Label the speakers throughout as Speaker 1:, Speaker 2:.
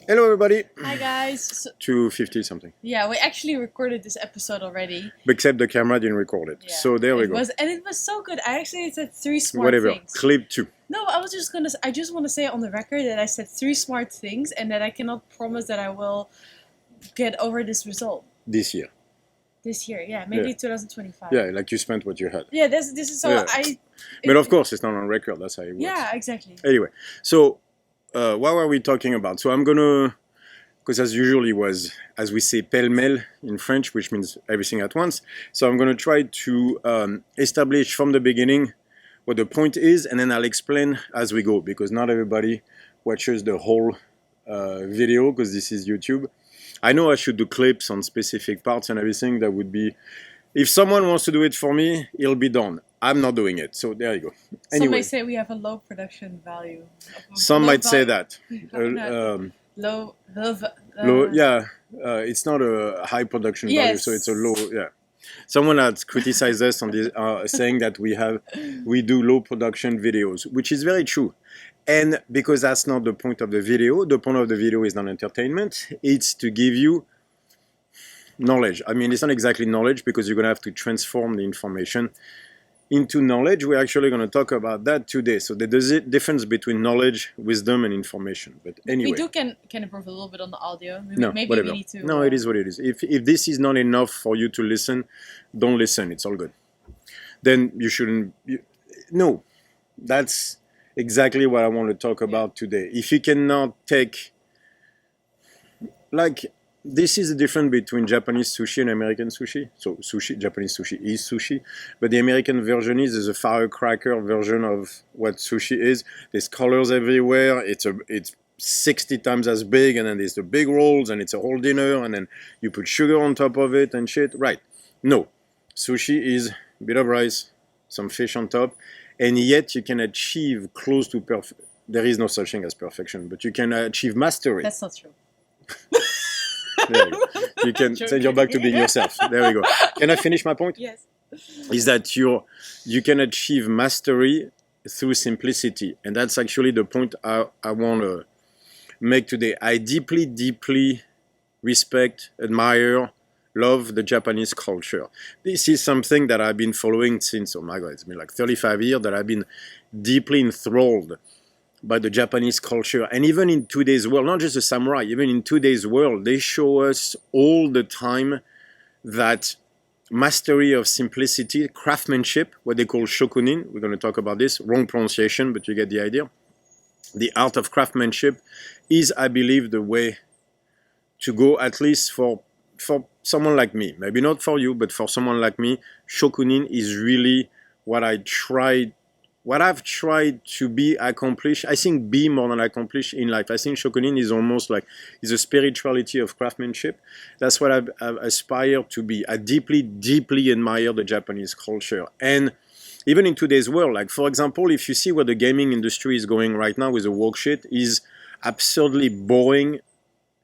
Speaker 1: Hello, everybody.
Speaker 2: Hi guys.
Speaker 1: 250 something.
Speaker 2: Yeah, we actually recorded this episode already.
Speaker 1: Except the camera didn't record it.
Speaker 2: Yeah,
Speaker 1: so there we go.
Speaker 2: It was so good. I actually said 3 smart
Speaker 1: Whatever.
Speaker 2: things.
Speaker 1: Clip 2.
Speaker 2: No, I just want to say on the record that I said 3 smart things and that I cannot promise that I will get over this result.
Speaker 1: This year.
Speaker 2: This year, yeah, maybe 2025.
Speaker 1: Yeah, like you spent what you had.
Speaker 2: Yeah, this is so
Speaker 1: Yeah. But of course, it's not on record. That's how it works.
Speaker 2: Yeah, exactly.
Speaker 1: Anyway, so what were we talking about? So I'm gonna, because as usually was, as we say, pêle-mêle in French, which means everything at once. So I'm gonna try to establish from the beginning what the point is, and then I'll explain as we go, because not everybody watches the whole video, because this is YouTube. I know I should do clips on specific parts and everything. That would be, if someone wants to do it for me, it'll be done. I'm not doing it. So there you go. Anyway,
Speaker 2: some may say we have a low production value.
Speaker 1: Some might say that.
Speaker 2: Low,
Speaker 1: yeah, it's not a high production value, so it's a low. Yeah, someone has criticized us on this, saying that we do low production videos, which is very true. And because that's not the point of the video. The point of the video is not entertainment. It's to give you knowledge. I mean, it's not exactly knowledge because you're going to have to transform the information into knowledge. We're actually going to talk about that today. So there's a difference between knowledge, wisdom, and information. But anyway.
Speaker 2: We can improve a little bit on the audio. Maybe
Speaker 1: whatever.
Speaker 2: We need to...
Speaker 1: No, it is what it is. If this is not enough for you to listen, don't listen. It's all good. Then you shouldn't... No, that's exactly what I want to talk about today. If you cannot take... Like... This is the difference between Japanese sushi and American sushi. So Japanese sushi is sushi, but the American version is a firecracker version of what sushi is. There's colors everywhere. It's 60 times as big, and then there's the big rolls, and it's a whole dinner, and then you put sugar on top of it and shit. Right? No, sushi is a bit of rice, some fish on top, and yet you can achieve close to perfect. There is no such thing as perfection, but you can achieve mastery.
Speaker 2: That's not true.
Speaker 1: There you go. You can send your back to being yourself. There we go. Can I finish my point?
Speaker 2: Yes.
Speaker 1: Is that you can achieve mastery through simplicity. And that's actually the point I want to make today. I deeply, deeply respect, admire, love the Japanese culture. This is something that I've been following since, oh my God, it's been like 35 years that I've been deeply enthralled by the Japanese culture. And even in today's world, not just the samurai, even in today's world, they show us all the time that mastery of simplicity, craftsmanship, what they call Shokunin, we're going to talk about this, wrong pronunciation, but you get the idea. The art of craftsmanship is, I believe, the way to go, at least for someone like me. Maybe not for you, but for someone like me, Shokunin is really what I've tried to be accomplished. I think be more than accomplish in life. I think Shokunin is almost like is a spirituality of craftsmanship. That's what I've aspired to be. I deeply, deeply admire the Japanese culture. And even in today's world, like for example, if you see where the gaming industry is going right now with the woke shit, is absurdly boring,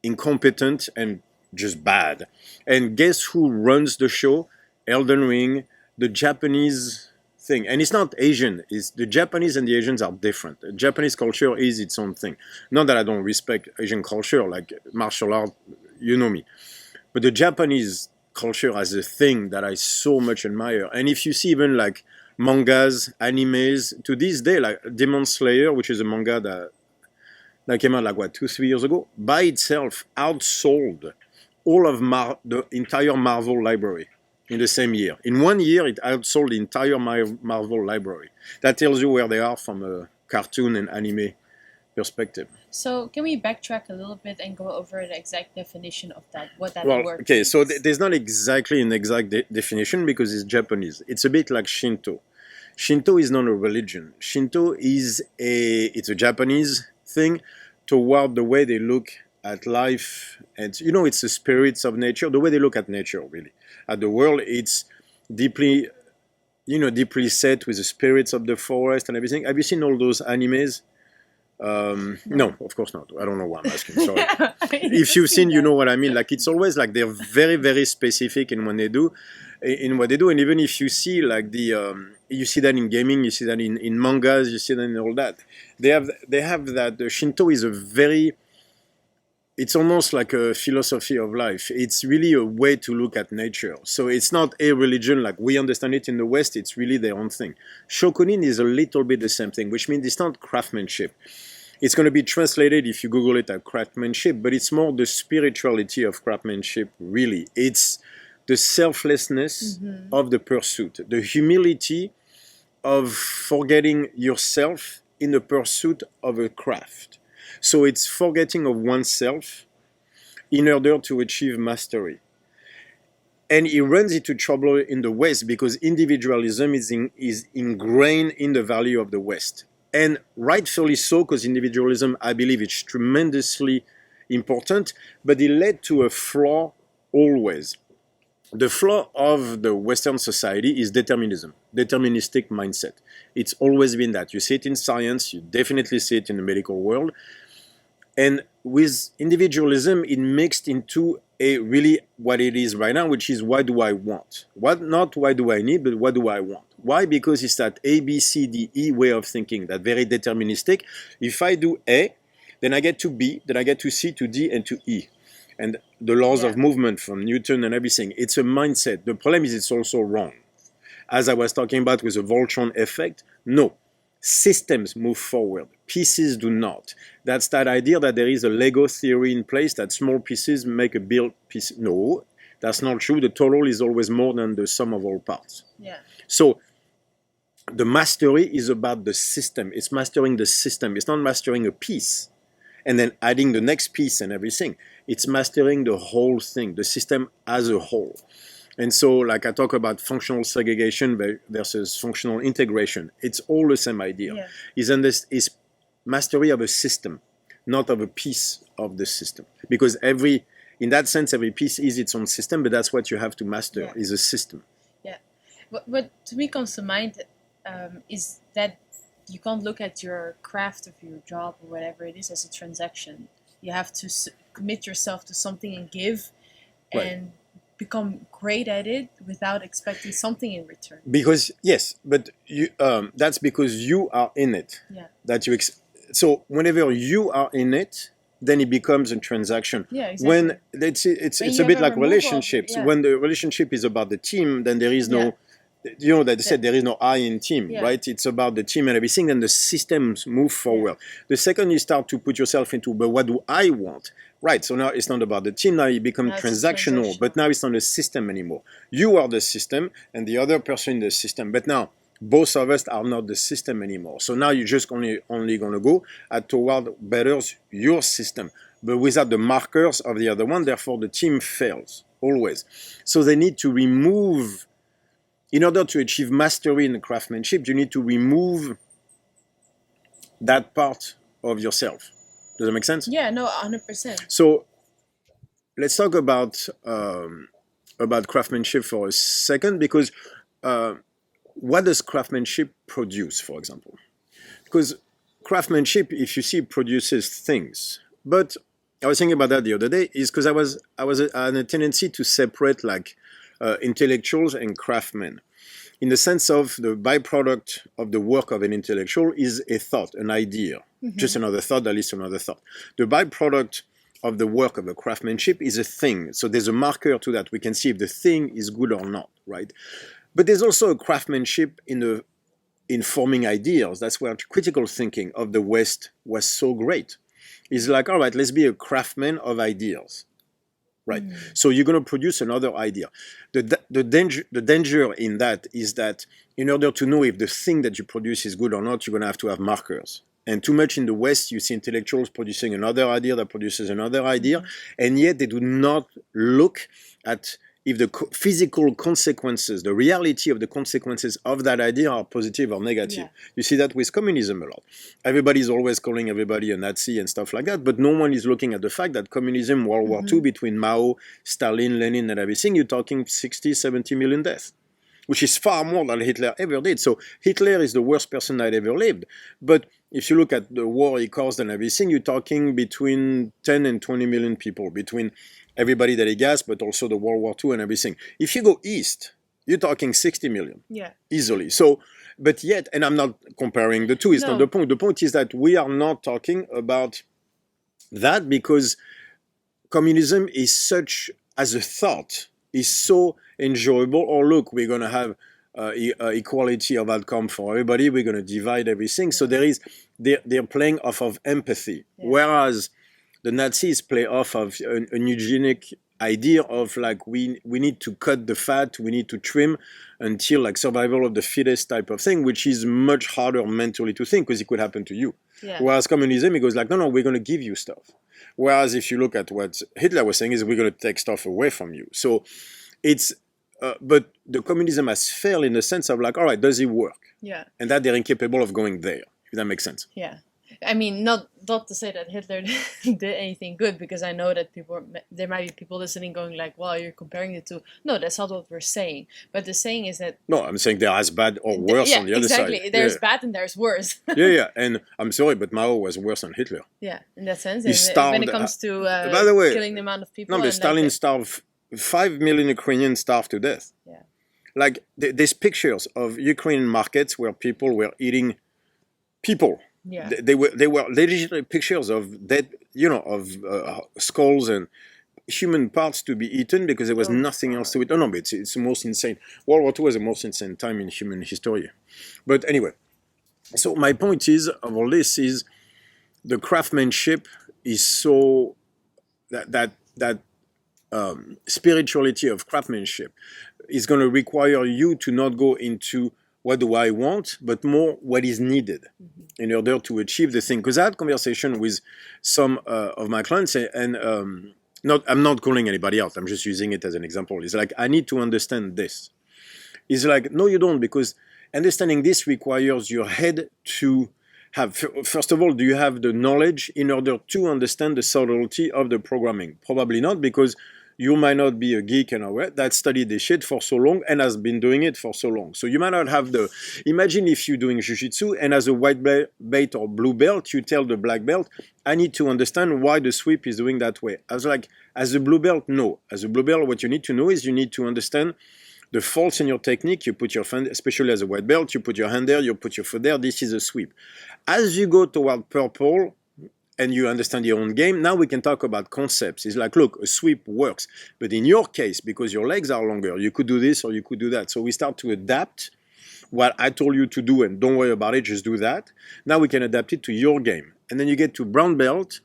Speaker 1: incompetent, and just bad. And guess who runs the show? Elden Ring, the Japanese thing. And it's not Asian. It's the Japanese and the Asians are different. The Japanese culture is its own thing. Not that I don't respect Asian culture, like martial art, you know me. But the Japanese culture has a thing that I so much admire. And if you see even like mangas, animes, to this day, like Demon Slayer, which is a manga that came out like, 2-3 years ago, by itself outsold all of the entire Marvel library. In the same year. In 1 year, it outsold the entire Marvel library. That tells you where they are from a cartoon and anime perspective.
Speaker 2: So can we backtrack a little bit and go over the exact definition of that, what that word
Speaker 1: okay,
Speaker 2: means?
Speaker 1: so there's not exactly an exact definition because it's Japanese. It's a bit like Shinto. Shinto is not a religion. Shinto is it's a Japanese thing toward the way they look at life. And, it's the spirits of nature, the way they look at nature, really. At the world, it's deeply set with the spirits of the forest and everything. Have you seen all those animes? No, of course not. I don't know why I'm asking. Sorry. If you've seen, you know what I mean. Like it's always like they're very, very specific in what they do, and even if you see like you see that in gaming, you see that in mangas, you see that in all that. They have that. Shinto is a very it's almost like a philosophy of life. It's really a way to look at nature. So it's not a religion like we understand it in the West. It's really their own thing. Shokunin is a little bit the same thing, which means it's not craftsmanship. It's going to be translated, if you Google it, as craftsmanship, but it's more the spirituality of craftsmanship, really. It's the selflessness of the pursuit, the humility of forgetting yourself in the pursuit of a craft. So it's forgetting of oneself in order to achieve mastery. And it runs into trouble in the West because individualism is ingrained in the value of the West. And rightfully so, because individualism, I believe, is tremendously important, but it led to a flaw always. The flaw of the Western society is determinism, deterministic mindset. It's always been that. You see it in science, you definitely see it in the medical world. And with individualism, it mixed into a really what it is right now, which is what do I want? Not what do I need, but what do I want? Why? Because it's that A, B, C, D, E way of thinking, that very deterministic. If I do A, then I get to B, then I get to C, to D, and to E. And the laws of movement from Newton and everything. It's a mindset. The problem is it's also wrong. As I was talking about with the Voltron effect, no. Systems move forward. Pieces do not. That's that idea that there is a Lego theory in place that small pieces make a build piece. No, that's not true. The total is always more than the sum of all parts.
Speaker 2: Yeah.
Speaker 1: So the mastery is about the system. It's mastering the system. It's not mastering a piece and then adding the next piece and everything. It's mastering the whole thing, the system as a whole. And so, like I talk about functional segregation versus functional integration, it's all the same idea. Yeah. Is mastery of a system, not of a piece of the system. Because in that sense, every piece is its own system, but that's what you have to master, is a system.
Speaker 2: Yeah. What to me comes to mind is that you can't look at your craft of your job or whatever it is as a transaction. You have to commit yourself to something and give, and become great at it without expecting something in return.
Speaker 1: Because yes, but you that's because you are in it.
Speaker 2: Yeah.
Speaker 1: So whenever you are in it, then it becomes a transaction.
Speaker 2: Yeah, exactly.
Speaker 1: When it's a bit like relationships. When the relationship is about the team, then there is no. You know that they said there is no I in team, right? It's about the team and everything, and the systems move forward. The second you start to put yourself into, but what do I want? Right, so now it's not about the team, now it becomes transactional, but now it's not a system anymore. You are the system, and the other person in the system, but now both of us are not the system anymore. So now you're just only going to go toward betters your system, but without the markers of the other one, therefore the team fails, always. So they need to remove, in order to achieve mastery in craftsmanship, you need to remove that part of yourself. Does that make sense?
Speaker 2: Yeah, no, 100%.
Speaker 1: So let's talk about craftsmanship for a second, because what does craftsmanship produce, for example? Because craftsmanship, if you see, produces things. But I was thinking about that the other day, is because I had a tendency to separate like intellectuals and craftsmen, in the sense of the byproduct of the work of an intellectual is a thought, an idea, just another thought that leads to another thought. The byproduct of the work of a craftsmanship is a thing. So there's a marker to that. We can see if the thing is good or not, right? But there's also a craftsmanship in forming ideas. That's where critical thinking of the West was so great. It's like, all right, let's be a craftsman of ideas. Right. So you're going to produce another idea. The danger in that is that in order to know if the thing that you produce is good or not, you're going to have markers. And too much in the West, you see intellectuals producing another idea that produces another idea, and yet they do not look at if the physical consequences, the reality of the consequences of that idea are positive or negative. Yeah. You see that with communism a lot. Everybody's always calling everybody a Nazi and stuff like that, but no one is looking at the fact that communism, World War II, between Mao, Stalin, Lenin, and everything, you're talking 60, 70 million deaths, which is far more than Hitler ever did. So Hitler is the worst person that ever lived. But if you look at the war he caused and everything, you're talking between 10 and 20 million people, between everybody that he gassed, but also the World War II and everything. If you go east, you're talking 60 million, easily. So, but yet, and I'm not comparing the two, it's not the point. The point is that we are not talking about that because communism is such, as a thought, is so enjoyable. Or look, we're going to have equality of outcome for everybody. We're going to divide everything. So they're playing off of empathy, whereas the Nazis play off of an eugenic idea of like we need to cut the fat, we need to trim until like survival of the fittest type of thing, which is much harder mentally to think because it could happen to you.
Speaker 2: Yeah.
Speaker 1: Whereas communism, it goes like, no, we're going to give you stuff. Whereas if you look at what Hitler was saying is we're going to take stuff away from you. So it's, but the communism has failed in the sense of like, all right, does it work?
Speaker 2: Yeah.
Speaker 1: And that they're incapable of going there, if that makes sense.
Speaker 2: Yeah. I mean, not to say that Hitler did anything good, because I know that there might be people listening going like, well, you're comparing the two. No, that's not what we're saying. But the saying is that...
Speaker 1: No, I'm saying they're as bad or worse on the other side.
Speaker 2: Exactly. There's bad and there's worse.
Speaker 1: Yeah. And I'm sorry, but Mao was worse than Hitler.
Speaker 2: Yeah, in that sense.
Speaker 1: When
Speaker 2: it comes to
Speaker 1: by the way,
Speaker 2: killing the amount of people.
Speaker 1: No, but Stalin starved 5 million Ukrainians starved to death.
Speaker 2: Yeah.
Speaker 1: Like, there's pictures of Ukrainian markets where people were eating people.
Speaker 2: Yeah.
Speaker 1: They were legitimate pictures of dead, skulls and human parts to be eaten because there was nothing else to eat. No, but it's the most insane. World War II was the most insane time in human history. But anyway, so my point is of all this is the craftsmanship is so that spirituality of craftsmanship is going to require you to not go into what do I want, but more what is needed in order to achieve the thing. Because I had conversation with some of my clients, and I'm not calling anybody out. I'm just using it as an example. It's like, I need to understand this. It's like, no, you don't, because understanding this requires your head to have, first of all, do you have the knowledge in order to understand the subtlety of the programming? Probably not, because you might not be a geek and all that studied this shit for so long and has been doing it for so long. So you might not have imagine if you're doing jiu-jitsu and as a white belt or blue belt, you tell the black belt, I need to understand why the sweep is doing that way. I was like, as a blue belt, no. As a blue belt, what you need to know is you need to understand the faults in your technique. You put your hand, especially as a white belt, you put your hand there, you put your foot there, this is a sweep. As you go toward purple, and you understand your own game, now we can talk about concepts. It's like, look, a sweep works. But in your case, because your legs are longer, you could do this or you could do that. So we start to adapt what I told you to do, and don't worry about it, just do that. Now we can adapt it to your game. And then you get to brown belt,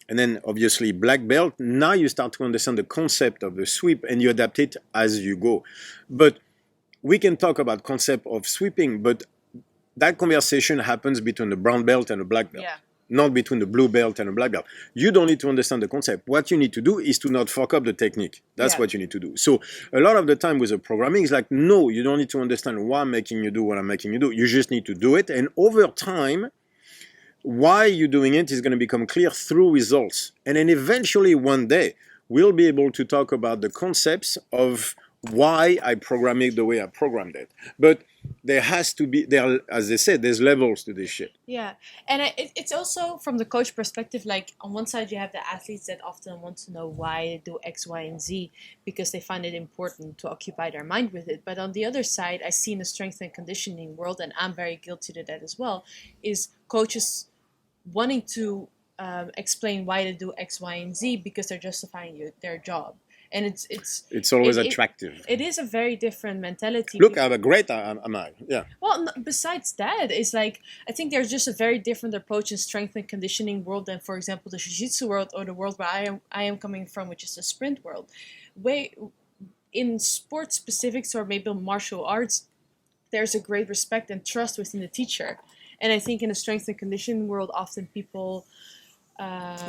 Speaker 1: and then obviously black belt. Now you start to understand the concept of the sweep, and you adapt it as you go. But we can talk about concept of sweeping, but that conversation happens between the brown belt and the black belt.
Speaker 2: Yeah.
Speaker 1: Not between the blue belt and the black belt. You don't need to understand the concept. What you need to do is to not fuck up the technique. That's what you need to do. So a lot of the time with the programming, it's like, no, you don't need to understand why I'm making you do what I'm making you do. You just need to do it. And over time, why you're doing it is going to become clear through results. And then eventually one day, we'll be able to talk about the concepts of why I program it the way I programmed it. But there has to be, as they said, there's levels to this shit.
Speaker 2: Yeah, and it's also from the coach perspective, like on one side you have the athletes that often want to know why they do X, Y, and Z because they find it important to occupy their mind with it. But on the other side, I see in the strength and conditioning world, and I'm very guilty to that as well, is coaches wanting to explain why they do X, Y, and Z because they're justifying their job. And it's
Speaker 1: always attractive.
Speaker 2: It is a very different mentality.
Speaker 1: Look, I'm a great am I? Yeah.
Speaker 2: Well, besides that, it's like I think there's just a very different approach in strength and conditioning world than, for example, the jiu-jitsu world or the world where I am coming from, which is the sprint world. In sports specifics or maybe martial arts, there's a great respect and trust within the teacher. And I think in the strength and conditioning world, often people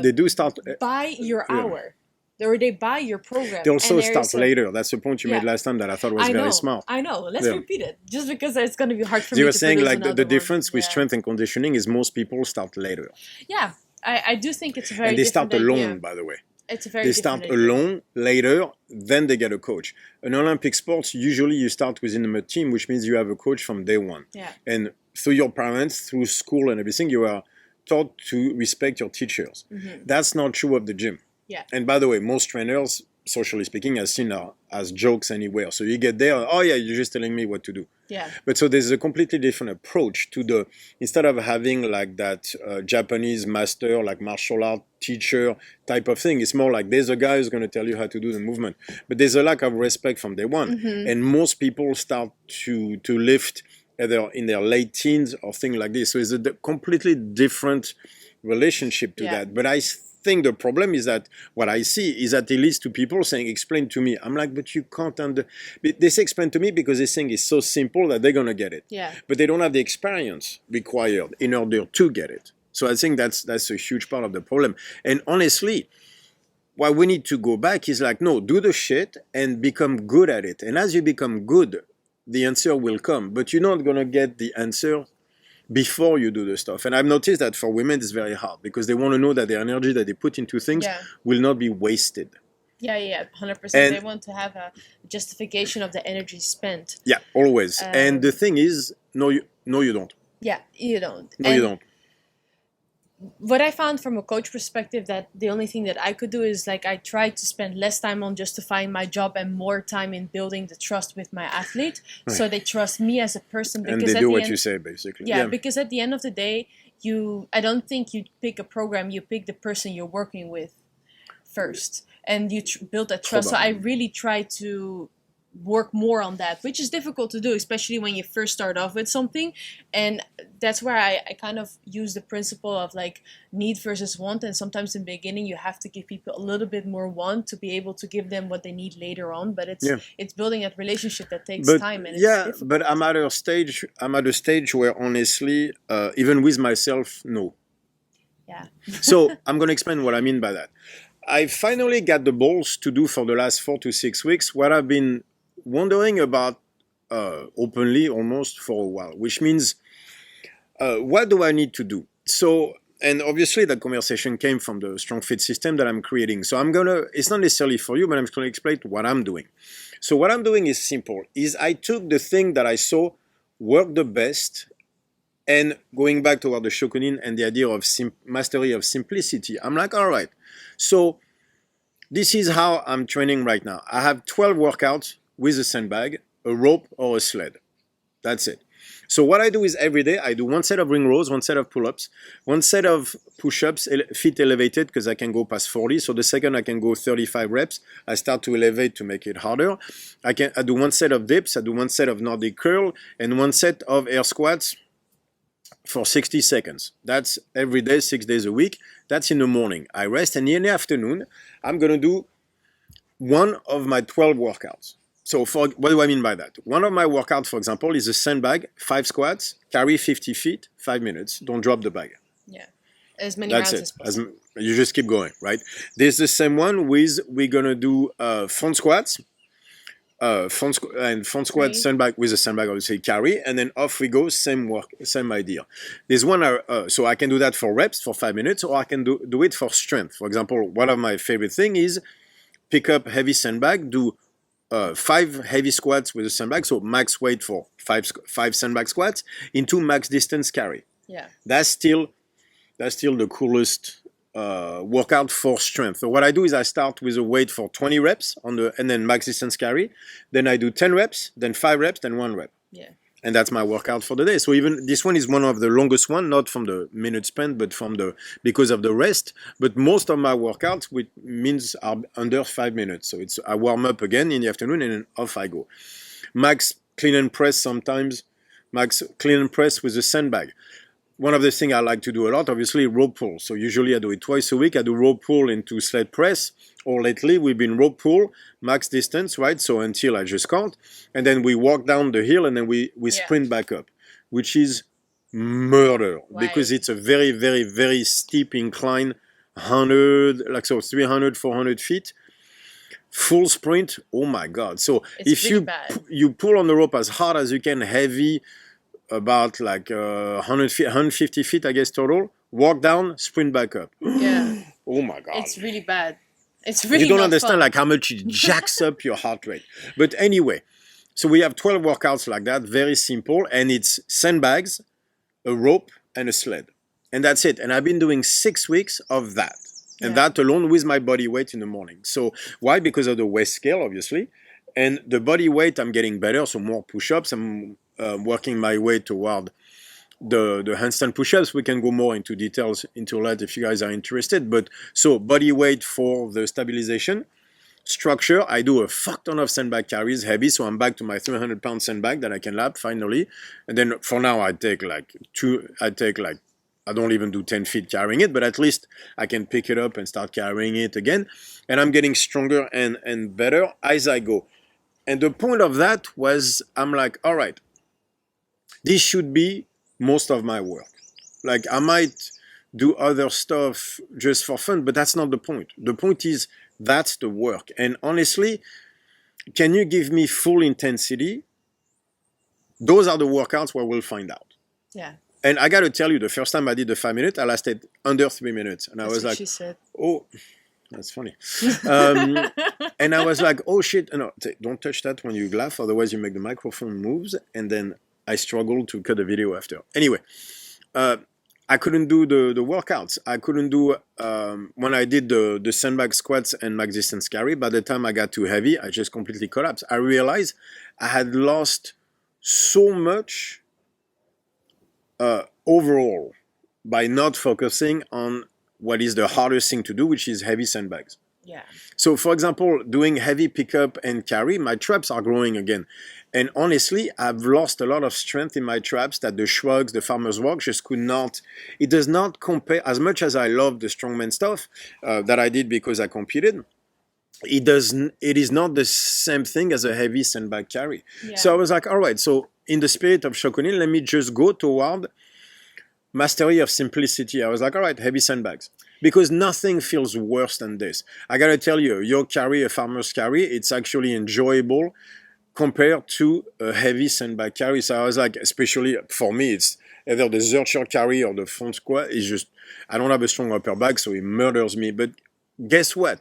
Speaker 1: they do start
Speaker 2: by your hour. Or they buy your program.
Speaker 1: They also start later. That's the point you made last time that I thought was very smart.
Speaker 2: I know. Let's repeat it. Just because it's going to be hard for me to
Speaker 1: You were saying like the
Speaker 2: one.
Speaker 1: difference with strength and conditioning is most people start later.
Speaker 2: Yeah. I do think it's a very
Speaker 1: And they
Speaker 2: different
Speaker 1: start alone,
Speaker 2: idea.
Speaker 1: by the way.
Speaker 2: It's a very
Speaker 1: They
Speaker 2: different
Speaker 1: start
Speaker 2: idea.
Speaker 1: alone later, then they get a coach. In Olympic sports, usually you start within a team, which means you have a coach from day one.
Speaker 2: Yeah.
Speaker 1: And through your parents, through school and everything, you are taught to respect your teachers.
Speaker 2: Mm-hmm.
Speaker 1: That's not true of the gym.
Speaker 2: Yeah.
Speaker 1: And by the way, most trainers socially speaking, as seen as jokes anywhere. So you get there, oh yeah, you're just telling me what to do.
Speaker 2: Yeah.
Speaker 1: But so there's a completely different approach to the, instead of having like that Japanese master, like martial art teacher type of thing, it's more like there's a guy who's going to tell you how to do the movement. But there's a lack of respect from day one. And most people start to lift either in their late teens or things like this. So it's a completely different relationship to that. But I think the problem is that what I see is that it leads to people saying, explain to me. I'm like, but you can't they say explain to me because this thing is so simple that they're going to get it.
Speaker 2: Yeah.
Speaker 1: But they don't have the experience required in order to get it. So I think that's a huge part of the problem. And honestly, what we need to go back is like, no, do the shit and become good at it. And as you become good, the answer will come. But you're not going to get the answer before you do the stuff. And I've noticed that for women, it's very hard because they want to know that the energy that they put into things will not be wasted.
Speaker 2: Yeah, 100%. They want to have a justification of the energy spent.
Speaker 1: Yeah, always. And the thing is, no, you don't.
Speaker 2: Yeah, you don't.
Speaker 1: No, you don't.
Speaker 2: What I found from a coach perspective, that the only thing that I could do is like I tried to spend less time on justifying my job and more time in building the trust with my athlete, so they trust me as a person.
Speaker 1: Because and they do what you say, basically.
Speaker 2: Yeah, because at the end of the day, I don't think you pick a program, you pick the person you're working with first, and you build that trust.
Speaker 1: Probably.
Speaker 2: So I really try to work more on that, which is difficult to do, especially when you first start off with something. And that's where I kind of use the principle of like need versus want. And sometimes in the beginning you have to give people a little bit more want to be able to give them what they need later on. But it's building that relationship that takes time. And it's difficult.
Speaker 1: But I'm at a stage where honestly, even with myself, no.
Speaker 2: Yeah.
Speaker 1: So I'm going to explain what I mean by that. I finally got the balls to do for the last 4 to 6 weeks what I've been wondering about openly almost for a while, which means what do I need to do? So, and obviously that conversation came from the Strongfit system that I'm creating. So it's not necessarily for you, but I'm just going to explain what I'm doing. So what I'm doing is simple, is I took the thing that I saw work the best, and going back toward the Shokunin and the idea of mastery of simplicity, I'm like, all right, so this is how I'm training right now. I have 12 workouts with a sandbag, a rope, or a sled. That's it. So what I do is every day I do one set of ring rows, one set of pull-ups, one set of push-ups, feet elevated because I can go past 40. So the second I can go 35 reps, I start to elevate to make it harder. I do one set of dips, I do one set of Nordic curl, and one set of air squats for 60 seconds. That's every day, 6 days a week. That's in the morning. I rest, and in the afternoon, I'm going to do one of my 12 workouts. So what do I mean by that? One of my workouts, for example, is a sandbag, 5 squats, carry 50 feet, 5 minutes. Don't drop the bag.
Speaker 2: Yeah, as many rounds as possible.
Speaker 1: You just keep going, right? There's the same one with, we're going to do front squats, front squat, sandbag with a sandbag, obviously carry, and then off we go, same idea. There's one, so I can do that for reps for 5 minutes, or I can do it for strength. For example, one of my favorite thing is pick up heavy sandbag, do 5 heavy squats with a sandbag, so max weight for 5 sandbag squats into max distance carry.
Speaker 2: Yeah,
Speaker 1: that's still the coolest workout for strength. So what I do is I start with a weight for 20 reps and then max distance carry. Then I do 10 reps, then 5 reps, then 1 rep.
Speaker 2: Yeah.
Speaker 1: And that's my workout for the day. So even this one is one of the longest one, not from the minute spent, but because of the rest. But most of my workouts, which means are under 5 minutes. So I warm up again in the afternoon and then off I go. Max clean and press sometimes. Max clean and press with a sandbag. One of the things I like to do a lot, obviously, rope pull. So usually I do it twice a week. I do rope pull into sled press, or lately we've been rope pull, max distance, right? So until I just can't. And then we walk down the hill and then we sprint back up, which is murder. Why? Because it's a very, very, very steep incline, 300, 400 feet. Full sprint, oh my God. So
Speaker 2: it's
Speaker 1: if you pull on the rope as hard as you can, heavy, about like 150 feet, I guess, total. Walk down, sprint back up.
Speaker 2: Yeah.
Speaker 1: Oh my God.
Speaker 2: It's really bad. It's really
Speaker 1: You don't
Speaker 2: not
Speaker 1: understand
Speaker 2: fun.
Speaker 1: Like how much it jacks up your heart rate. But anyway, so we have 12 workouts like that, very simple. And it's sandbags, a rope, and a sled. And that's it. And I've been doing 6 weeks of that. And that alone with my body weight in the morning. So why? Because of the waist scale, obviously. And the body weight, I'm getting better. So more push-ups. I'm working my way toward the handstand push-ups. We can go more into details into that if you guys are interested. But so body weight for the stabilization. Structure, I do a fuck ton of sandbag carries, heavy, so I'm back to my 300-pound sandbag that I can lap finally. And then for now, I don't even do 10 feet carrying it, but at least I can pick it up and start carrying it again. And I'm getting stronger and better as I go. And the point of that was, I'm like, all right, this should be most of my work. Like, I might do other stuff just for fun, but that's not the point. The point is, that's the work. And honestly, can you give me full intensity? Those are the workouts where we'll find out.
Speaker 2: Yeah.
Speaker 1: And I got to tell you, the first time I did the 5 minutes, I lasted under 3 minutes. And
Speaker 2: That's
Speaker 1: I was
Speaker 2: what
Speaker 1: like,
Speaker 2: she said.
Speaker 1: oh, that's funny. And I was like, oh shit, no, don't touch that when you laugh, otherwise you make the microphone moves. And then I struggled to cut the video after. Anyway, I couldn't do the workouts. I couldn't do, when I did the sandbag squats and max distance carry, by the time I got too heavy, I just completely collapsed. I realized I had lost so much overall by not focusing on what is the hardest thing to do, which is heavy sandbags.
Speaker 2: Yeah.
Speaker 1: So, for example, doing heavy pickup and carry, my traps are growing again. And honestly, I've lost a lot of strength in my traps that the shrugs, the farmer's walk just could not. It does not compare, as much as I love the strongman stuff that I did because I competed. It is not the same thing as a heavy sandbag carry.
Speaker 2: Yeah.
Speaker 1: So I was like, all right, so in the spirit of Shokunin, let me just go toward mastery of simplicity. I was like, all right, heavy sandbags. Because nothing feels worse than this. I gotta tell you, your carry, a farmer's carry, it's actually enjoyable compared to a heavy sandbag carry. So I was like, especially for me, it's either the Zercher carry or the front squat. It's just, I don't have a strong upper back, so it murders me. But guess what?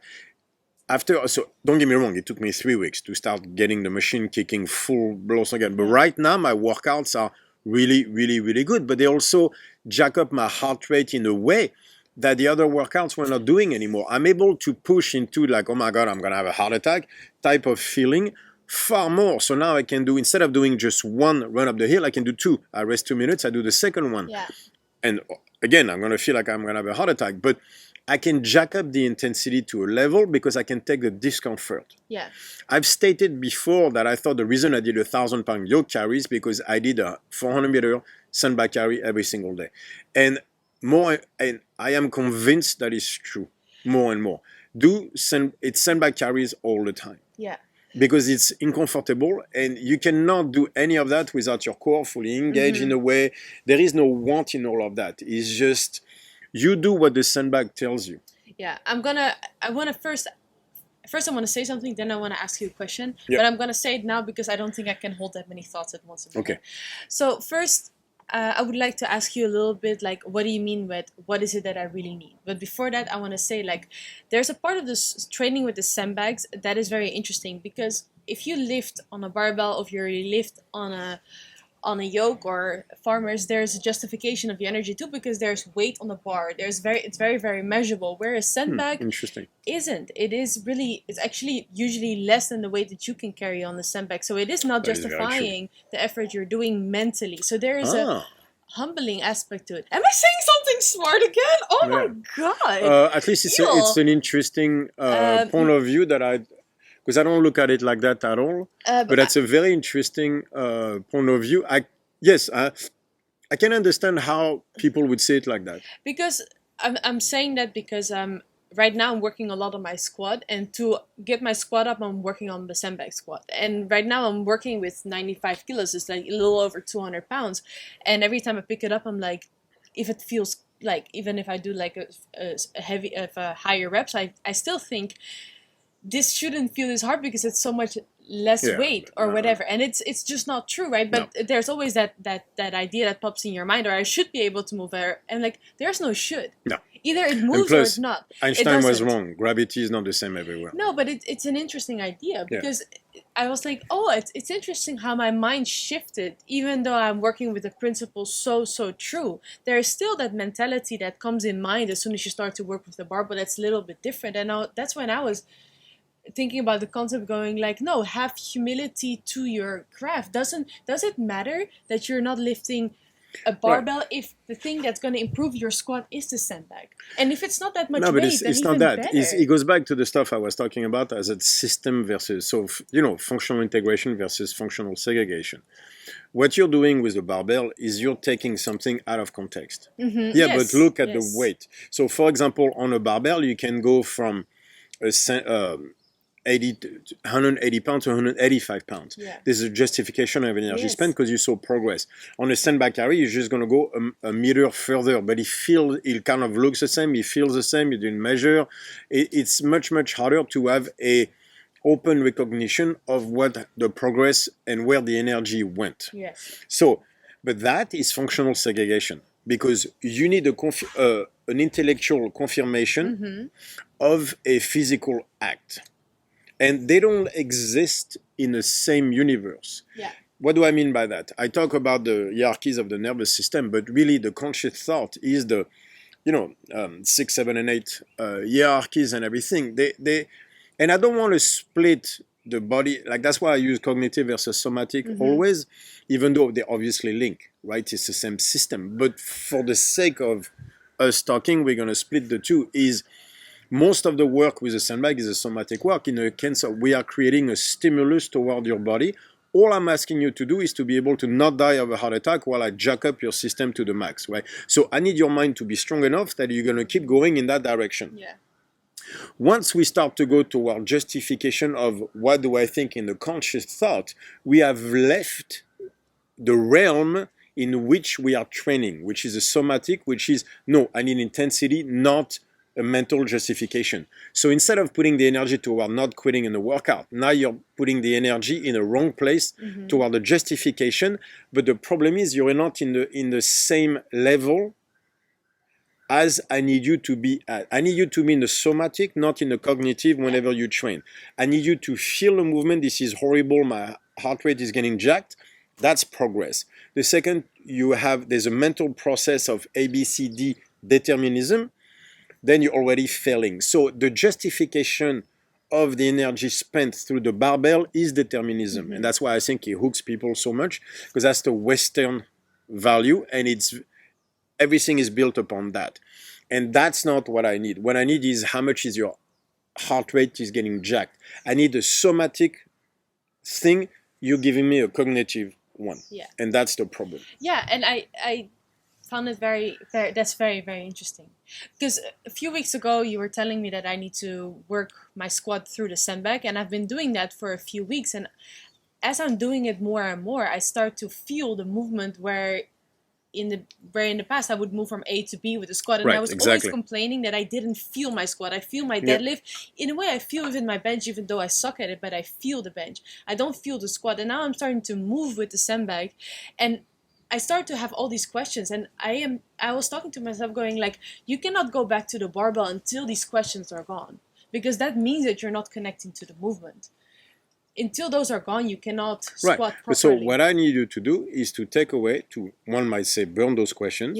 Speaker 1: So don't get me wrong, it took me 3 weeks to start getting the machine kicking full blows again. But right now, my workouts are really, really, really good. But they also jack up my heart rate in a way that the other workouts were not doing anymore. I'm able to push into like, oh my God, I'm going to have a heart attack type of feeling far more. So now I can do, instead of doing just one run up the hill, I can do two. I rest 2 minutes, I do the second one.
Speaker 2: Yeah.
Speaker 1: And again, I'm going to feel like I'm going to have a heart attack. But I can jack up the intensity to a level because I can take the discomfort.
Speaker 2: Yeah.
Speaker 1: I've stated before that I thought the reason I did 1,000-pound yoke carries because I did a 400-meter sandbag carry every single day. And I am convinced that is true more and more. It's sandbag carries all the time.
Speaker 2: Yeah.
Speaker 1: Because it's uncomfortable and you cannot do any of that without your core fully engaged in a way. There is no want in all of that. It's just you do what the sandbag tells you.
Speaker 2: Yeah. I want to first I want to say something, then I want to ask you a question.
Speaker 1: Yep.
Speaker 2: But I'm going to say it now because I don't think I can hold that many thoughts at once.
Speaker 1: Okay.
Speaker 2: So first, I would like to ask you a little bit, like, what do you mean with what is it that I really need? But before that, I want to say, like, there's a part of this training with the sandbags that is very interesting because if you lift on a barbell, if you lift on a yoke or farmers, there's a justification of the energy too because there's weight on the bar. It's very, very measurable. Whereas sandbag isn't. It's actually usually less than the weight that you can carry on the sandbag. So it is not justifying the effort you're doing mentally. So there is a humbling aspect to it. Am I saying something smart again? Oh my God.
Speaker 1: At least it's an interesting point of view that because I don't look at it like that at all. But that's a very interesting point of view. I can understand how people would say it like that. Because
Speaker 2: I'm saying that because right now I'm working a lot on my squat, and to get my squat up, I'm working on the sandbag squat. And right now I'm working with 95 kilos. It's like a little over 200 pounds. And every time I pick it up, I'm like, if it feels like, even if I do like a higher reps, I still think this shouldn't feel as hard because it's so much less weight or whatever. And it's just not true, right? But there's always that idea that pops in your mind, or I should be able to move better. And like, there's no should.
Speaker 1: No.
Speaker 2: Either it
Speaker 1: And
Speaker 2: moves or
Speaker 1: plus,
Speaker 2: it's not.
Speaker 1: Einstein was
Speaker 2: doesn't.
Speaker 1: wrong. Gravity is not the same everywhere.
Speaker 2: No, but it's an interesting idea
Speaker 1: Yeah.
Speaker 2: because I was like, oh, it's interesting how my mind shifted, even though I'm working with the principles so true. There is still that mentality that comes in mind as soon as you start to work with the barbell that's a little bit different. And that's when I was thinking about the concept going like, no, have humility to your craft. Does it matter that you're not lifting a barbell if the thing that's going to improve your squat is the sandbag? And if it's not that much
Speaker 1: No, but
Speaker 2: weight, then
Speaker 1: it's
Speaker 2: even
Speaker 1: not that.
Speaker 2: better.
Speaker 1: It goes back to the stuff I was talking about as a system versus, functional integration versus functional segregation. What you're doing with the barbell is you're taking something out of context.
Speaker 2: Mm-hmm.
Speaker 1: Yeah,
Speaker 2: Yes,
Speaker 1: but look at
Speaker 2: yes.
Speaker 1: the weight. So, for example, on a barbell, you can go from 180 pounds to 185 pounds.
Speaker 2: Yeah.
Speaker 1: There's a justification of energy
Speaker 2: Yes.
Speaker 1: spent because you saw progress. On a sandbag carry, you're just going to go a meter further, but it kind of looks the same, it feels the same, you didn't measure. It's much harder to have a open recognition of what the progress and where the energy went.
Speaker 2: Yes.
Speaker 1: So, but that is functional segregation because you need an intellectual confirmation of a physical act. And they don't exist in the same universe.
Speaker 2: Yeah.
Speaker 1: What do I mean by that? I talk about the hierarchies of the nervous system, but really the conscious thought is the, 6, 7, and 8 hierarchies and everything. And I don't want to split the body. Like that's why I use cognitive versus somatic always, even though they obviously link, right? It's the same system. But for the sake of us talking, we're going to split the two. Most of the work with the sandbag is a somatic work in the sense of we are creating a stimulus toward your body. All I'm asking you to do is to be able to not die of a heart attack while I jack up your system to the max, right? So I need your mind to be strong enough that you're going to keep going in that direction.
Speaker 2: Yeah.
Speaker 1: Once we start to go toward justification of what do I think in the conscious thought, we have left the realm in which we are training, which is a somatic, which is, no, I need intensity, not a mental justification. So instead of putting the energy toward not quitting in the workout, now you're putting the energy in a wrong place toward the justification. But the problem is you're not in the same level as I need you to be at. I need you to be in the somatic, not in the cognitive whenever you train. I need you to feel the movement. This is horrible. My heart rate is getting jacked. That's progress. The second, there's a mental process of ABCD determinism. Then you're already failing. So the justification of the energy spent through the barbell is determinism. And that's why I think it hooks people so much, because that's the Western value, and everything is built upon that. And that's not what I need. What I need is how much is your heart rate is getting jacked. I need a somatic thing. You're giving me a cognitive one.
Speaker 2: Yeah.
Speaker 1: And that's the problem.
Speaker 2: Yeah, and I found it very, that's very, very interesting. Because a few weeks ago, you were telling me that I need to work my squat through the sandbag, and I've been doing that for a few weeks. And as I'm doing it more and more, I start to feel the movement where in the past I would move from A to B with the squat, and
Speaker 1: Right,
Speaker 2: I was
Speaker 1: exactly.
Speaker 2: always complaining that I didn't feel my squat. I feel my deadlift. In a way, I feel even my bench, even though I suck at it, but I feel the bench. I don't feel the squat. And now I'm starting to move with the sandbag, and I start to have all these questions, and I was talking to myself going like, you cannot go back to the barbell until these questions are gone, because that means that you're not connecting to the movement. Until those are gone, you cannot squat properly.
Speaker 1: So what I need you to do is to take away, one might say, burn those questions,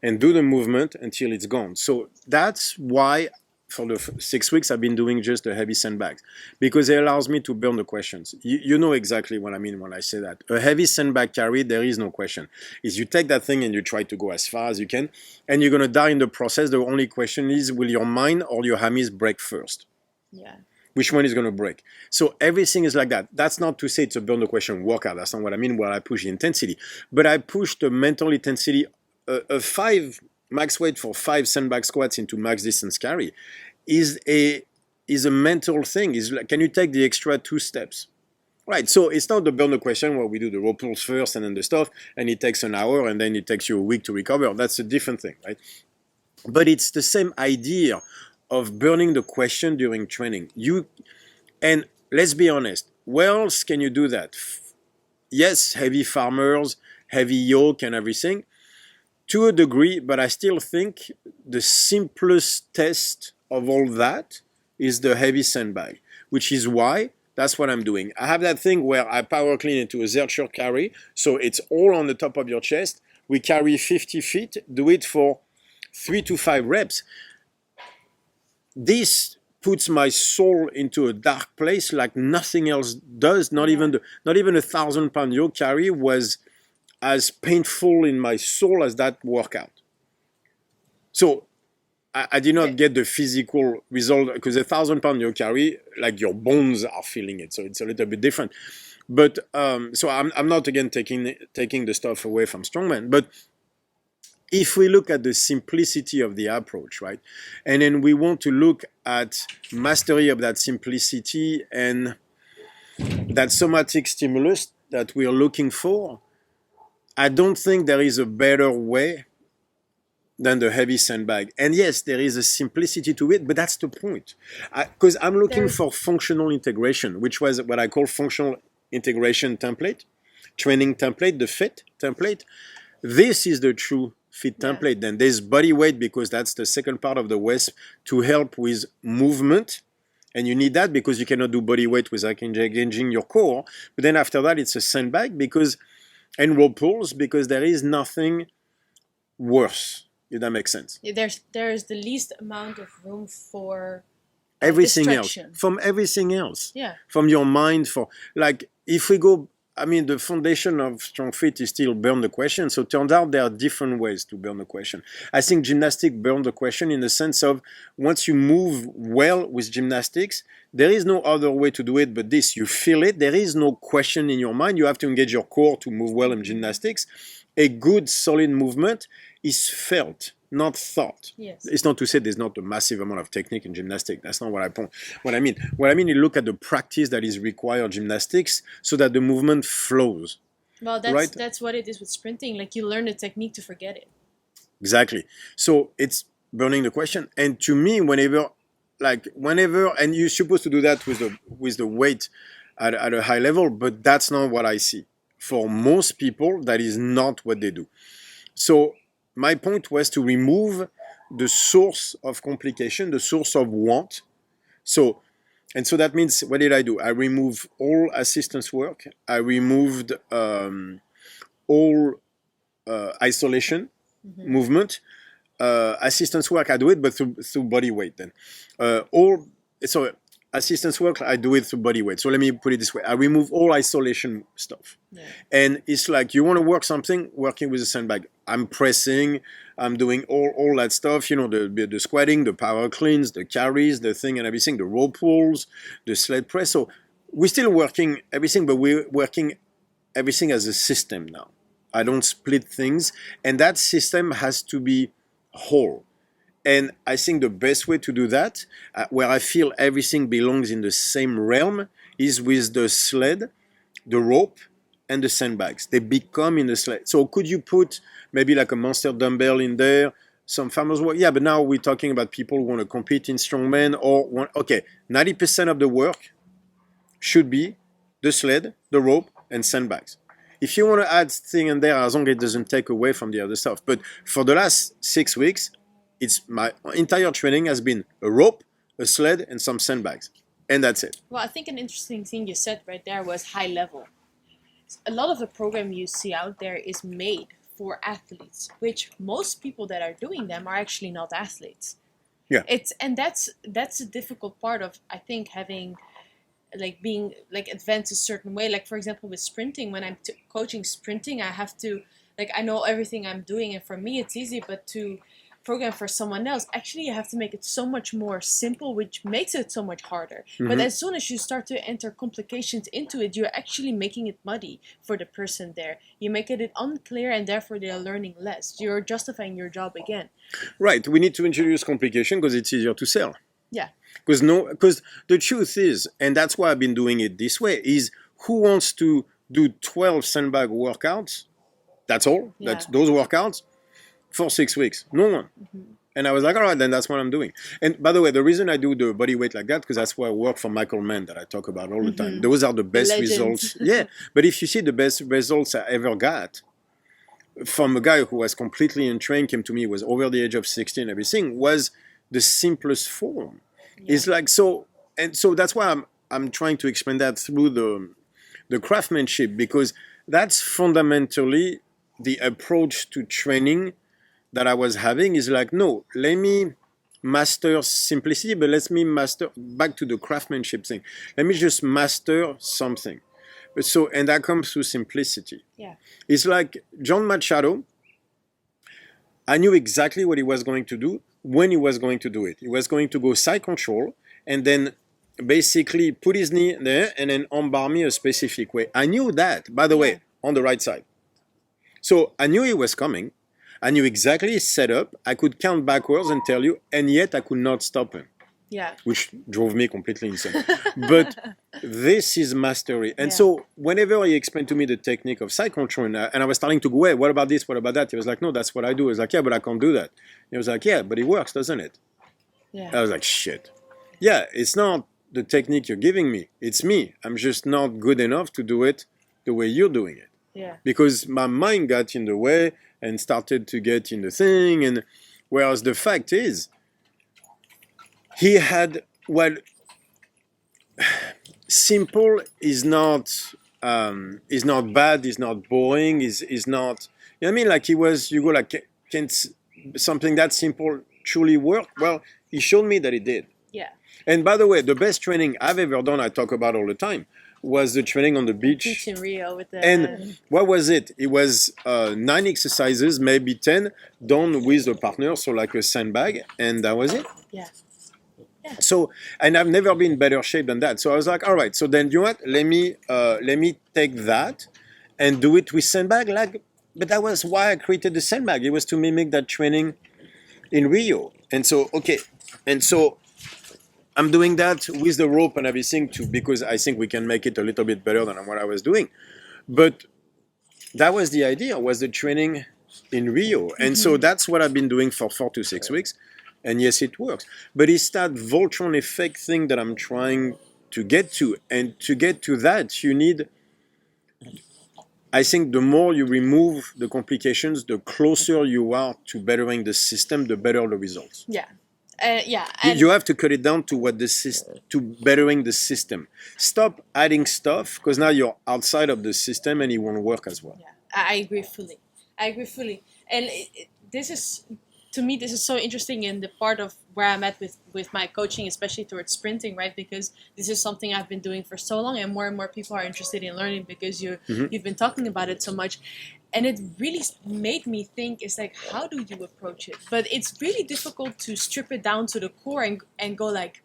Speaker 1: and do the movement until it's gone. So that's why for the 6 weeks I've been doing just the heavy sandbags, because it allows me to burn the questions. You know exactly what I mean when I say that. A heavy sandbag carry, there is no question. Is you take that thing and you try to go as far as you can, and you're going to die in the process. The only question is, will your mind or your hammies break first?
Speaker 2: Yeah.
Speaker 1: Which one is going to break? So everything is like that. That's not to say it's a burn the question workout. That's not what I mean where I push the intensity. But I push the mental intensity. A 5 max weight for 5 sandbag squats into max distance carry is a mental thing. Is like, can you take the extra 2 steps? Right. So it's not the burn the question where we do the row pulls first and then the stuff, and it takes an hour and then it takes you a week to recover. That's a different thing, right? But it's the same idea of burning the question during training. And let's be honest, where else can you do that? Yes, heavy farmers, heavy yoke and everything. to a degree, but I still think the simplest test of all that is the heavy sandbag, which is why that's what I'm doing. I have that thing where I power clean into a Zercher carry, so it's all on the top of your chest. We carry 50 feet, do it for 3 to 5 reps. This puts my soul into a dark place like nothing else does. Not even a 1,000-pound yoke carry was as painful in my soul as that workout. So I did not get the physical result, because a 1,000-pound yoke carry, like your bones are feeling it, so it's a little bit different. But so I'm not again taking the stuff away from strongman, but if we look at the simplicity of the approach, right, and then we want to look at mastery of that simplicity and that somatic stimulus that we are looking for, I don't think there is a better way than the heavy sandbag. And yes, there is a simplicity to it, but that's the point. Because I'm looking for functional integration, which was what I call functional integration template, training template, the fit template. This is the true fit template. Then there's body weight, because that's the second part of the WESP, to help with movement. And you need that because you cannot do body weight without engaging your core. But then after that, it's a sandbag and rope pulls, because there is nothing worse. If that makes sense.
Speaker 2: There's the least amount of room for
Speaker 1: everything else. From everything else.
Speaker 2: Yeah.
Speaker 1: From your mind. If we go, the foundation of Strongfit is still burn the question. So it turns out there are different ways to burn the question. I think gymnastics burn the question in the sense of once you move well with gymnastics, there is no other way to do it but this. You feel it. There is no question in your mind. You have to engage your core to move well in gymnastics. A good, solid movement is felt, not thought.
Speaker 2: Yes.
Speaker 1: It's not to say there's not a massive amount of technique in gymnastics. That's not what I mean. What I mean is look at the practice that is required in gymnastics so that the movement flows.
Speaker 2: Well, that's what it is with sprinting. Like, you learn the technique to forget it.
Speaker 1: Exactly. So it's burning the question. And to me, whenever, and you're supposed to do that with the weight at a high level, but that's not what I see. For most people, that is not what they do. So my point was to remove the source of complication, the source of want. So that means, what did I do? I removed all assistance work. I removed all isolation movement. Assistance work, I do it, but through body weight then. Assistance work, I do it through body weight. So let me put it this way. I remove all isolation stuff. Yeah. And it's like, you want to work something, working with a sandbag. I'm pressing, I'm doing all that stuff, the squatting, the power cleans, the carries, the thing and everything, the rope pulls, the sled press. So we're still working everything, but we're working everything as a system now. I don't split things. And that system has to be whole. And I think the best way to do that, where I feel everything belongs in the same realm, is with the sled, the rope, and the sandbags. They become in the sled. So could you put maybe like a monster dumbbell in there, some farmers work? Yeah, but now we're talking about people who want to compete in strongman or 90% of the work should be the sled, the rope, and sandbags. If you want to add thing in there, as long as it doesn't take away from the other stuff. But for the last 6 weeks, my entire training has been a rope, a sled, and some sandbags. And that's it.
Speaker 2: Well, I think an interesting thing you said right there was high level. A lot of the program you see out there is made for athletes, which most people that are doing them are actually not athletes.
Speaker 1: Yeah.
Speaker 2: That's a difficult part of, I think, having being advanced a certain way. Like, for example, with sprinting, when I'm coaching sprinting, I have to, I know everything I'm doing, and for me it's easy, but to program for someone else, actually you have to make it so much more simple, which makes it so much harder. Mm-hmm. But as soon as you start to enter complications into it, you're actually making it muddy for the person there. You make it unclear, and therefore they are learning less. You're justifying your job again.
Speaker 1: Right. We need to introduce complication because it's easier to sell.
Speaker 2: Yeah.
Speaker 1: Because the truth is, and that's why I've been doing it this way, is who wants to do 12 sandbag workouts? That's all. Yeah. That's those workouts for 6 weeks. No one. Mm-hmm. And I was like, all right, then that's what I'm doing. And by the way, the reason I do the body weight like that, because that's where I work for Michael Mann that I talk about all the time. Those are the best results. Yeah. But if you see the best results I ever got, from a guy who was completely untrained, came to me, was over the age of 60 and everything, was the simplest form.
Speaker 2: Yeah.
Speaker 1: It's like, so, and so that's why I'm trying to explain that through the craftsmanship, because that's fundamentally the approach to training that I was having. Is like, no, let me master simplicity, but let me master, back to the craftsmanship thing, let me just master something. So, and that comes through simplicity.
Speaker 2: Yeah.
Speaker 1: It's like John Machado, I knew exactly what he was going to do, when he was going to do it. He was going to go side control and then basically put his knee there and then armbar me a specific way. I knew that, by the way, on the right side. So I knew he was coming. I knew exactly his setup. I could count backwards and tell you, and yet I could not stop him.
Speaker 2: Yeah.
Speaker 1: Which drove me completely insane. But this is mastery. And
Speaker 2: Yeah.
Speaker 1: so whenever he explained to me the technique of side control, and I was starting to go, hey, what about this? What about that? He was like, no, that's what I do. I was like, yeah, but I can't do that. He was like, yeah, but it works, doesn't it?
Speaker 2: Yeah.
Speaker 1: I was like, shit. Yeah, it's not the technique you're giving me. It's me. I'm just not good enough to do it the way you're doing it.
Speaker 2: Yeah.
Speaker 1: Because my mind got in the way and started to get in the thing. And whereas the fact is, he had, well, simple is not bad, is not boring, is not, you know what I mean? Like he was, you go like, can something that simple truly work? Well, he showed me that it did.
Speaker 2: Yeah.
Speaker 1: And by the way, the best training I've ever done, I talk about all the time, was the training on the beach.
Speaker 2: Beach in Rio with the.
Speaker 1: And what was it? It was 9 exercises, maybe 10, done with a partner, so like a sandbag, and that was it.
Speaker 2: Yeah.
Speaker 1: So, and I've never been in better shape than that. So I was like, all right, so then you know what? Let me take that and do it with sandbag. Like, but that was why I created the sandbag. It was to mimic that training in Rio. And so, okay, and so I'm doing that with the rope and everything too, because I think we can make it a little bit better than what I was doing. But that was the idea, was the training in Rio. And so that's what I've been doing for 4 to 6 weeks. And yes, it works. But it's that Voltron effect thing that I'm trying to get to. And to get to that, you need, I think the more you remove the complications, the closer you are to bettering the system, the better the results.
Speaker 2: Yeah. Yeah. And
Speaker 1: You have to cut it down to what to bettering the system. Stop adding stuff, because now you're outside of the system and it won't work as well.
Speaker 2: yeah, I agree fully. And this is, to me, this is so interesting in the part of where I'm at with my coaching, especially towards sprinting, right? Because this is something I've been doing for so long, and more people are interested in learning because you've been talking about it so much. And it really made me think, is like, how do you approach it? But it's really difficult to strip it down to the core and go like,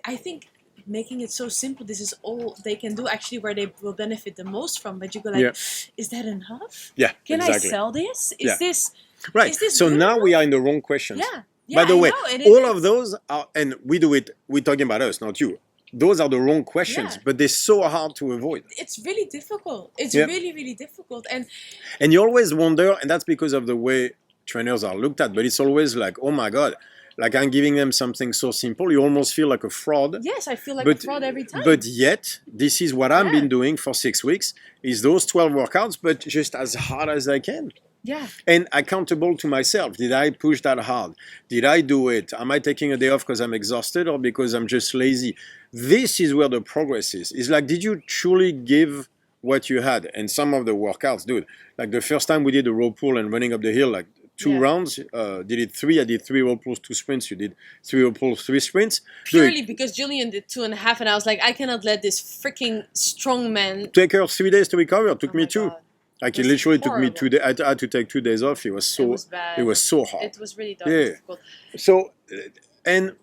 Speaker 2: I think making it so simple, this is all they can do, actually where they will benefit the most from. But you go like, is that enough?
Speaker 1: Yeah,
Speaker 2: Can
Speaker 1: exactly.
Speaker 2: I sell this?
Speaker 1: Yeah.
Speaker 2: Is this...
Speaker 1: Right.
Speaker 2: Is this
Speaker 1: So
Speaker 2: good
Speaker 1: now
Speaker 2: enough?
Speaker 1: we are in the wrong questions.
Speaker 2: Yeah.
Speaker 1: By the
Speaker 2: I
Speaker 1: way,
Speaker 2: know, and
Speaker 1: all of those are, and we do it, we're talking about us, not you. Those are the wrong questions,
Speaker 2: Yeah.
Speaker 1: but they're so hard to avoid.
Speaker 2: It's really difficult. It's
Speaker 1: Yeah.
Speaker 2: really, really difficult.
Speaker 1: And you always wonder, and that's because of the way trainers are looked at, but it's always like, oh my God, like I'm giving them something so simple, you almost feel like a fraud.
Speaker 2: Yes, I feel like a fraud every time.
Speaker 1: But yet, this is what I've
Speaker 2: Yeah.
Speaker 1: been doing for 6 weeks, is those 12 workouts, but just as hard as I can.
Speaker 2: yeah.
Speaker 1: And accountable to myself. Did I push that hard? Did I do it? Am I taking a day off because I'm exhausted or because I'm just lazy? This is where the progress is. It's like, did you truly give what you had? And some of the workouts, dude, like the first time we did a rope pull and running up the hill, like 2 rounds, did it 3, I did 3 rope pulls, 2 sprints, you did 3 rope pulls, 3 sprints.
Speaker 2: Purely because Julian did 2.5, and I was like, I cannot let this freaking strong man...
Speaker 1: Take her 3 days to recover. It took
Speaker 2: Oh
Speaker 1: me
Speaker 2: my
Speaker 1: 2.
Speaker 2: God.
Speaker 1: Like
Speaker 2: It
Speaker 1: it
Speaker 2: was
Speaker 1: literally took me
Speaker 2: horrible.
Speaker 1: 2 days. I had to take 2 days off. It was so,
Speaker 2: It was bad.
Speaker 1: it was so hard.
Speaker 2: It was really
Speaker 1: Yeah.
Speaker 2: difficult.
Speaker 1: So, and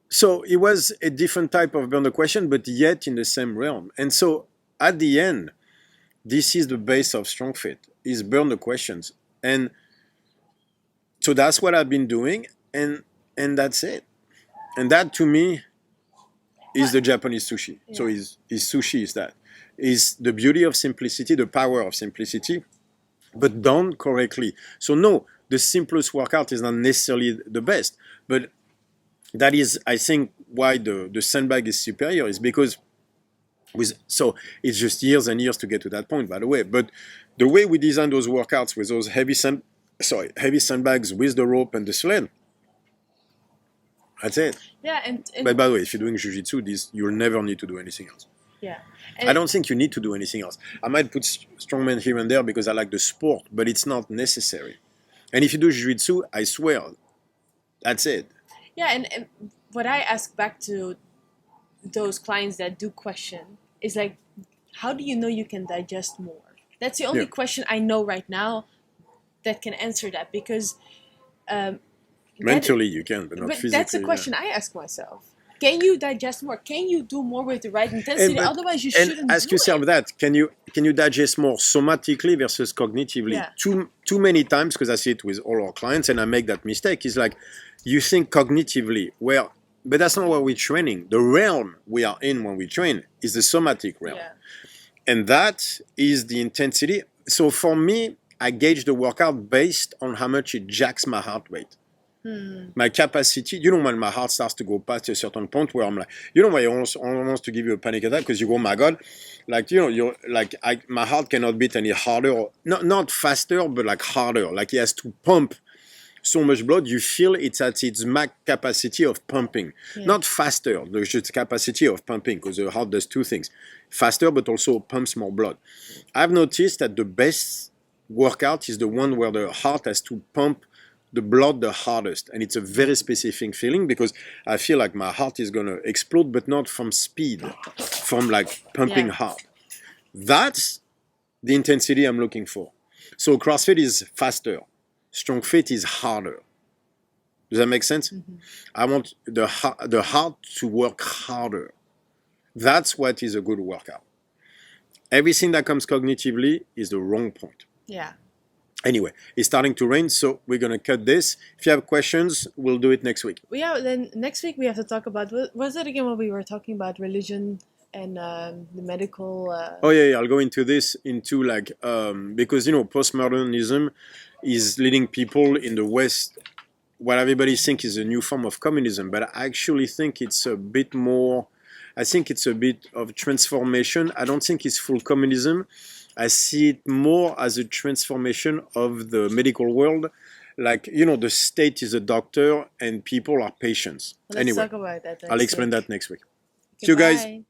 Speaker 1: so it was a different type of burn the question, but yet in the same realm. And so at the end, this is the base of Strongfit, is burn the questions. And so that's what I've been doing, and that's it. And that to me is the Japanese sushi.
Speaker 2: Yeah.
Speaker 1: So is sushi is that. Is the beauty of simplicity, the power of simplicity, but done correctly. So no, the simplest workout is not necessarily the best, but that is, I think, why the sandbag is superior, is because So it's just years and years to get to that point, by the way. But the way we design those workouts with those heavy sandbags with the rope and the sled, that's it.
Speaker 2: Yeah, and
Speaker 1: But by the way, if you're doing jiu-jitsu, you'll never need to do anything else.
Speaker 2: yeah,
Speaker 1: I don't think you need to do anything else. I might put strongman here and there because I like the sport, but it's not necessary. And if you do jiu-jitsu, I swear, that's it.
Speaker 2: yeah, and what I ask back to those clients that do question is like, how do you know you can digest more? That's the only question I know right now that can answer that, because
Speaker 1: mentally you can, but not physically.
Speaker 2: That's a question I ask myself. Can you digest more? Can you do more with the right intensity? Otherwise, you shouldn't. And
Speaker 1: ask yourself that: Can you digest more somatically versus cognitively?
Speaker 2: Yeah.
Speaker 1: Too many times, because I see it with all our clients, and I make that mistake. Is like you think cognitively, well, but that's not what we're training. The realm we are in when we train is the somatic realm, and that is the intensity. So for me, I gauge the workout based on how much it jacks my heart rate. My capacity, when my heart starts to go past a certain point where I'm like, why it almost to give you a panic attack, because you go, oh my God, like, you're like, my heart cannot beat any harder, or not faster, but like harder. Like it has to pump so much blood, you feel it's at its max capacity of pumping. Not faster, there's just capacity of pumping, because the heart does two things. Faster, but also pumps more blood. I've noticed that the best workout is the one where the heart has to pump the blood the hardest, and it's a very specific feeling, because I feel like my heart is gonna explode, but not from speed, from like pumping hard. That's the intensity I'm looking for. So CrossFit is faster, Strongfit is harder. Does that make sense? I want the heart to work harder. That's what is a good workout. Everything that comes cognitively is the wrong point.
Speaker 2: Yeah.
Speaker 1: Anyway, it's starting to rain, so we're going to cut this. If you have questions, we'll do it next week.
Speaker 2: Yeah, then next week we have to talk about, what was it again when we were talking about religion and the medical...
Speaker 1: Oh, yeah, I'll go into this, because, postmodernism is leading people in the West, what everybody thinks is a new form of communism, but I actually think it's a bit more... I think it's a bit of transformation. I don't think it's full communism. I see it more as a transformation of the medical world. Like, the state is a doctor and people are patients.
Speaker 2: Let's talk about that next
Speaker 1: I'll explain that next week.
Speaker 2: Okay,
Speaker 1: See you guys.
Speaker 2: bye.